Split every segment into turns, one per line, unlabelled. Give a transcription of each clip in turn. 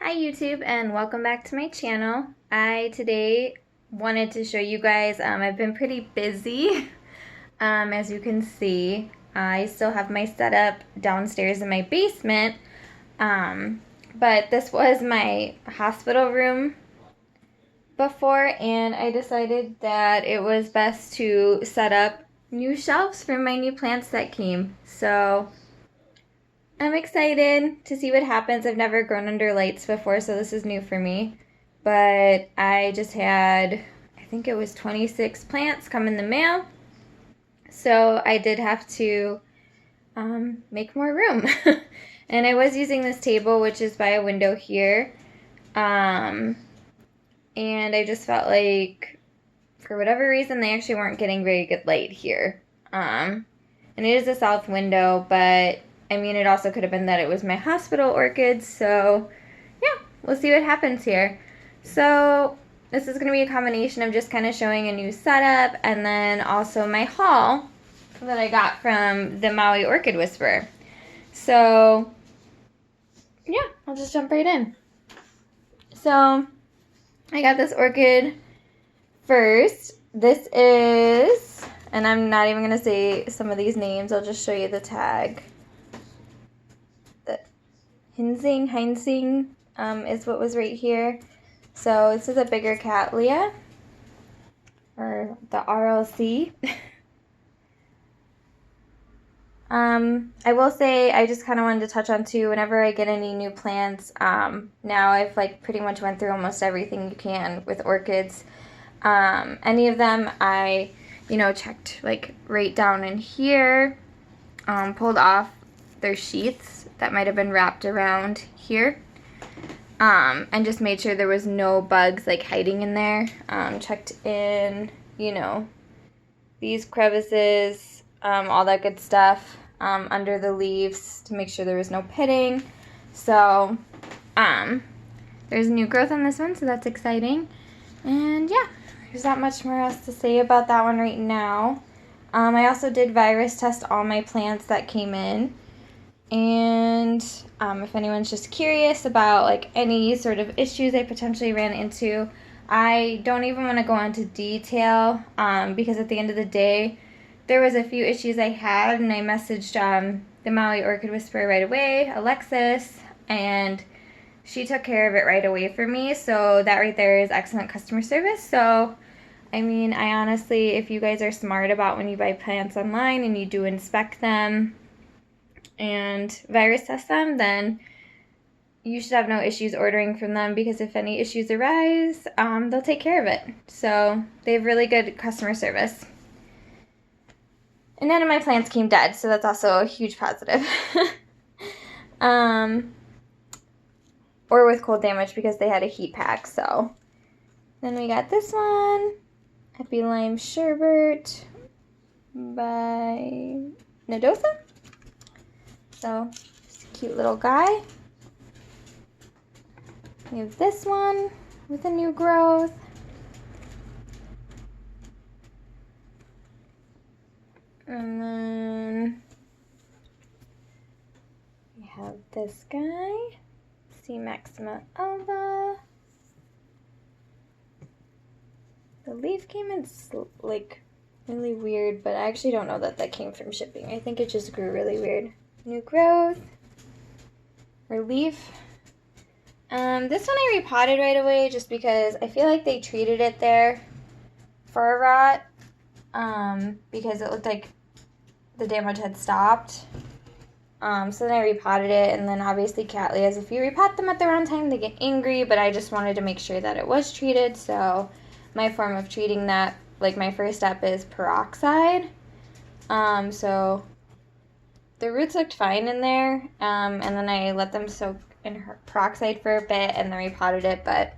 Hi YouTube and welcome back to my channel. I today wanted to show you guys, I've been pretty busy. As you can see, I still have my setup downstairs in my basement. But this was my hospital room before, and I decided that it was best to set up new shelves for my new plants that came. So I'm excited to see what happens. I've never grown under lights before, so this is new for me. But I just had, I think it was 26 plants come in the mail. So I did have to make more room. And I was using this table, which is by a window here. And I just felt like, for whatever reason, they actually weren't getting very good light here. And it is a south window, but I mean, it also could have been that it was my hospital orchids, so yeah, we'll see what happens here. So this is going to be a combination of just kind of showing a new setup and then also my haul that I got from the Maui Orchid Whisperer. So yeah, I'll just jump right in. So I got this orchid first. This is, and I'm not even going to say some of these names, I'll just show you the tag. Heinzing is what was right here. So this is a bigger cattleya, or the RLC. I will say, I just kind of wanted to touch on too, whenever I get any new plants, now I've like pretty much went through almost everything you can with orchids. Any of them I, checked like right down in here, pulled off their sheaths that might have been wrapped around here, and just made sure there was no bugs like hiding in there. Checked in, these crevices, all that good stuff, under the leaves to make sure there was no pitting. So there's new growth on this one, so that's exciting. And yeah, there's not much more else to say about that one right now. I also did virus test all my plants that came in. And if anyone's just curious about like any sort of issues I potentially ran into, I don't even want to go into detail, because at the end of the day, there was a few issues I had, and I messaged the Maui Orchid Whisperer right away, Alexis, and she took care of it right away for me. So that right there is excellent customer service. So I mean, I honestly, if you guys are smart about when you buy plants online and you do inspect them and virus test them, then you should have no issues ordering from them, because if any issues arise, they'll take care of it. So they have really good customer service. And none of my plants came dead, so that's also a huge positive. Or with cold damage, because they had a heat pack. So then we got this one, Happy Lime Sherbet by Nadosa. So, just a cute little guy. We have this one with a new growth. And then we have this guy, C. Maxima alba. The leaf came in like really weird, but I actually don't know that that came from shipping. I think it just grew really weird. New growth, relief. This one I repotted right away just because I feel like they treated it there for a rot, because it looked like the damage had stopped. So then I repotted it, and then obviously cattleyas, if you repot them at the wrong time, they get angry, but I just wanted to make sure that it was treated. So my form of treating that, like my first step, is peroxide. So the roots looked fine in there, and then I let them soak in peroxide for a bit and then repotted it, but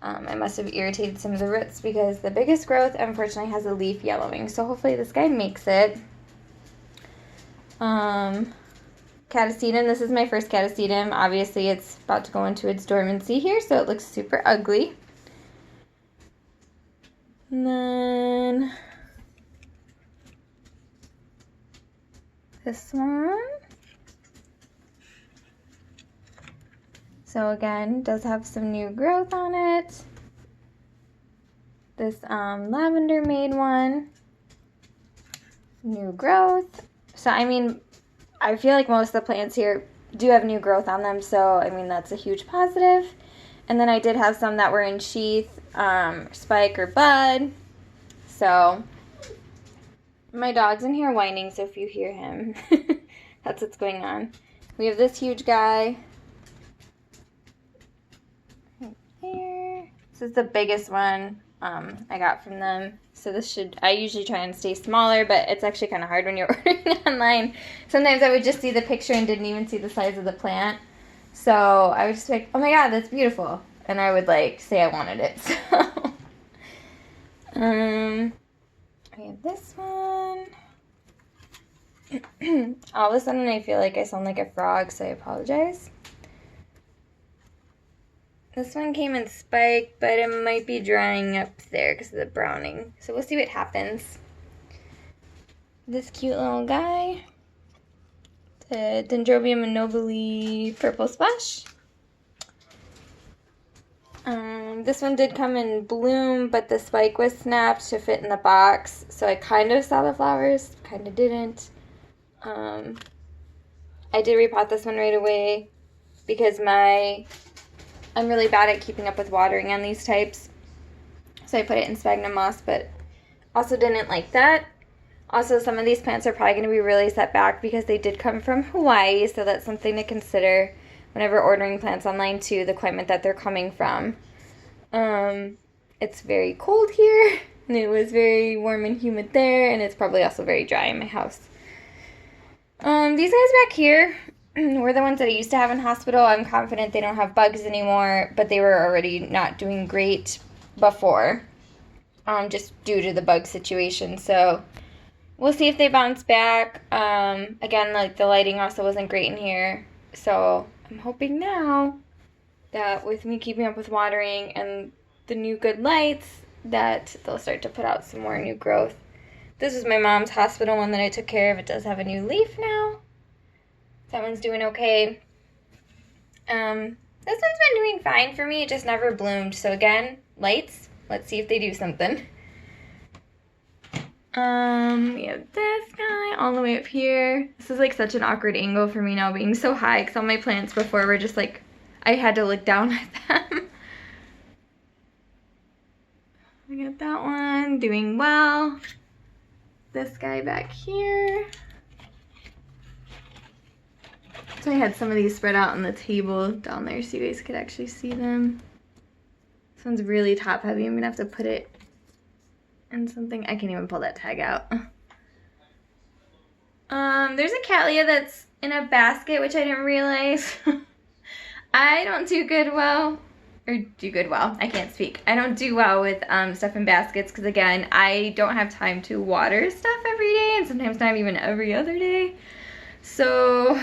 I must have irritated some of the roots, because the biggest growth unfortunately has a leaf yellowing, so hopefully this guy makes it. Catasetum, this is my first catasetum. Obviously it's about to go into its dormancy here, so it looks super ugly. And then this one. So again, does have some new growth on it. This lavender made one, new growth. So I mean, I feel like most of the plants here do have new growth on them, so I mean that's a huge positive. And then I did have some that were in sheath, spike or bud. So my dog's in here whining, so if you hear him, that's what's going on. We have this huge guy right there. This is the biggest one I got from them. So this I usually try and stay smaller, but it's actually kind of hard when you're ordering online. Sometimes I would just see the picture and didn't even see the size of the plant. So I would just be like, oh my god, that's beautiful. And I would like say I wanted it. So we have this one. All of a sudden I feel like I sound like a frog, so I apologize. This one came in spike, but it might be drying up there because of the browning. So we'll see what happens. This cute little guy. The Dendrobium nobile purple splash. This one did come in bloom, but the spike was snapped to fit in the box. So I kind of saw the flowers, kind of didn't. I did repot this one right away because I'm really bad at keeping up with watering on these types. So I put it in sphagnum moss, but also didn't like that. Also, some of these plants are probably going to be really set back because they did come from Hawaii, so that's something to consider whenever ordering plants online too, the climate that they're coming from. It's very cold here, and it was very warm and humid there, and it's probably also very dry in my house. These guys back here were the ones that I used to have in hospital. I'm confident they don't have bugs anymore, but they were already not doing great before, just due to the bug situation. So we'll see if they bounce back. Again, like the lighting also wasn't great in here, so I'm hoping now that with me keeping up with watering and the new good lights that they'll start to put out some more new growth. This is my mom's hospital one that I took care of. It does have a new leaf now. That one's doing okay. This one's been doing fine for me. It just never bloomed. So again, lights. Let's see if they do something. We have this guy all the way up here. This is like such an awkward angle for me now being so high because all my plants before were just like, I had to look down at them. I got that one doing well. This guy back here. So I had some of these spread out on the table down there so you guys could actually see them. This one's really top heavy. I'm gonna have to put it in something. I can't even pull that tag out. There's a cattleya that's in a basket, which I didn't realize. I don't do good well. I can't speak. I don't do well with stuff in baskets because, again, I don't have time to water stuff every day and sometimes not even every other day. So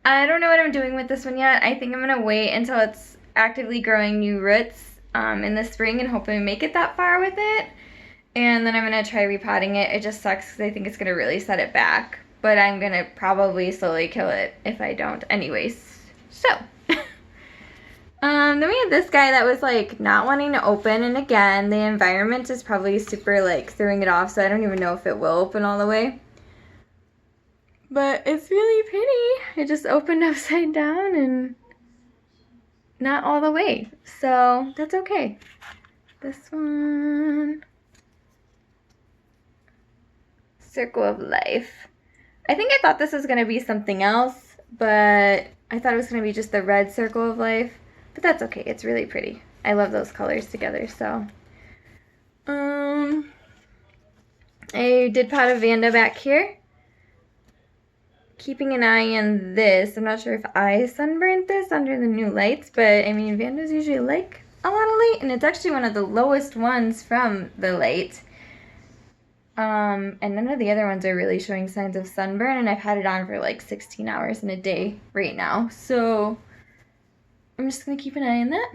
I don't know what I'm doing with this one yet. I think I'm going to wait until it's actively growing new roots in the spring and hopefully make it that far with it. And then I'm going to try repotting it. It just sucks because I think it's going to really set it back. But I'm going to probably slowly kill it if I don't anyways. So then we had this guy that was like not wanting to open, and again the environment is probably super like throwing it off, so I don't even know if it will open all the way, but it's really pretty. It just opened upside down and not all the way, so that's okay. This one, Circle of Life. I think I thought this was going to be something else, but I thought it was going to be just the red Circle of Life. But that's okay. It's really pretty. I love those colors together, so. I did pot a Vanda back here. Keeping an eye on this. I'm not sure if I sunburnt this under the new lights, but I mean, Vandas usually like a lot of light, and it's actually one of the lowest ones from the light. And none of the other ones are really showing signs of sunburn, and I've had it on for like 16 hours in a day right now, so I'm just going to keep an eye on that.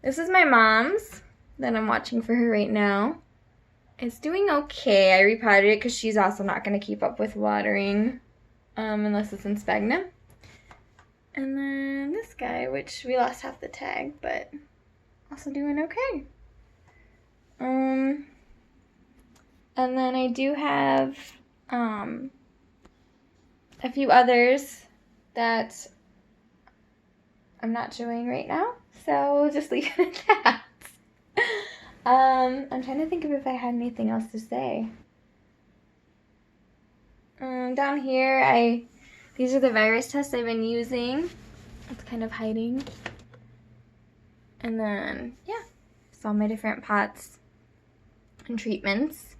This is my mom's that I'm watching for her right now. It's doing okay. I repotted it because she's also not going to keep up with watering unless it's in sphagnum. And then this guy, which we lost half the tag, but also doing okay. And then I do have a few others that I'm not showing right now, so we'll just leave it at that. I'm trying to think of if I had anything else to say. Down here, these are the virus tests I've been using. It's kind of hiding. And then, yeah, it's all my different pots and treatments.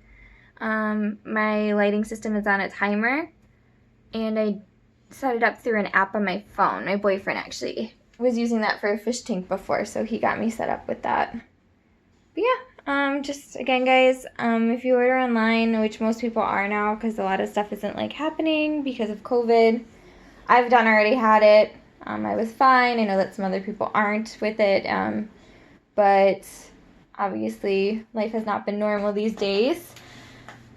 My lighting system is on a timer, and I set it up through an app on my phone. My boyfriend actually was using that for a fish tank before, so he got me set up with that. But yeah, just again, guys, if you order online, which most people are now because a lot of stuff isn't like happening because of COVID, I've already had it. I was fine. I know that some other people aren't with it, but obviously life has not been normal these days.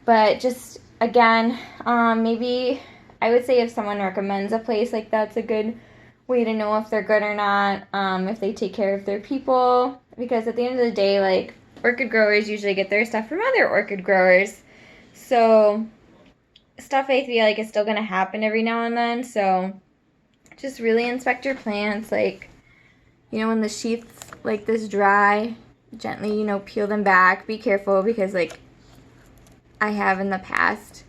But just, again, maybe I would say if someone recommends a place, like that's a good way to know if they're good or not, if they take care of their people. Because at the end of the day, like, orchid growers usually get their stuff from other orchid growers. So stuff I feel like is still going to happen every now and then. So just really inspect your plants. Like, when the sheaths like this dry, gently, peel them back. Be careful because, like, I have in the past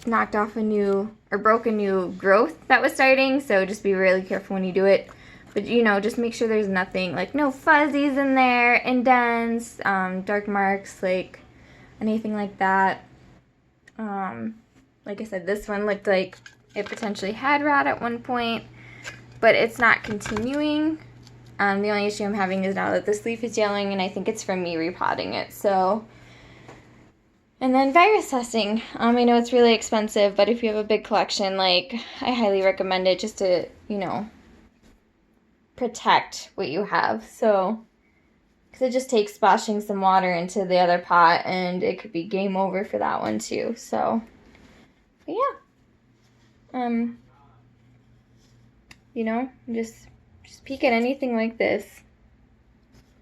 knocked off or broke a new growth that was starting, so just be really careful when you do it. But, just make sure there's nothing, like no fuzzies in there, indents, dark marks, like anything like that. Like I said, this one looked like it potentially had rot at one point, but it's not continuing. The only issue I'm having is now that this leaf is yellowing, and I think it's from me repotting it, so. And then virus testing. I know it's really expensive, but if you have a big collection, like, I highly recommend it just to, protect what you have. So, because it just takes splashing some water into the other pot, and it could be game over for that one too. So, but yeah. Just peek at anything like this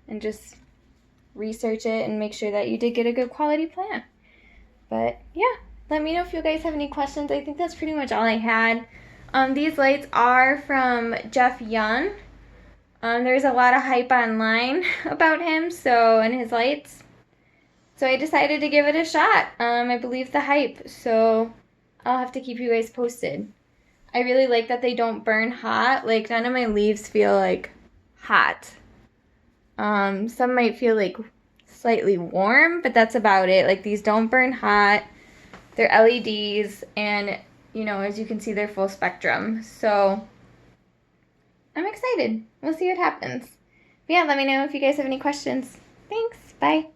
and just research it and make sure that you did get a good quality plant. But yeah, let me know if you guys have any questions. I think that's pretty much all I had. These lights are from Jeff Young. There's a lot of hype online about him, and his lights. So I decided to give it a shot. I believe the hype, so I'll have to keep you guys posted. I really like that they don't burn hot. Like, none of my leaves feel like hot. Some might feel like slightly warm, but that's about it. Like, these don't burn hot. They're LEDs, and as you can see, they're full spectrum. So I'm excited. We'll see what happens. But yeah, let me know if you guys have any questions. Thanks. Bye.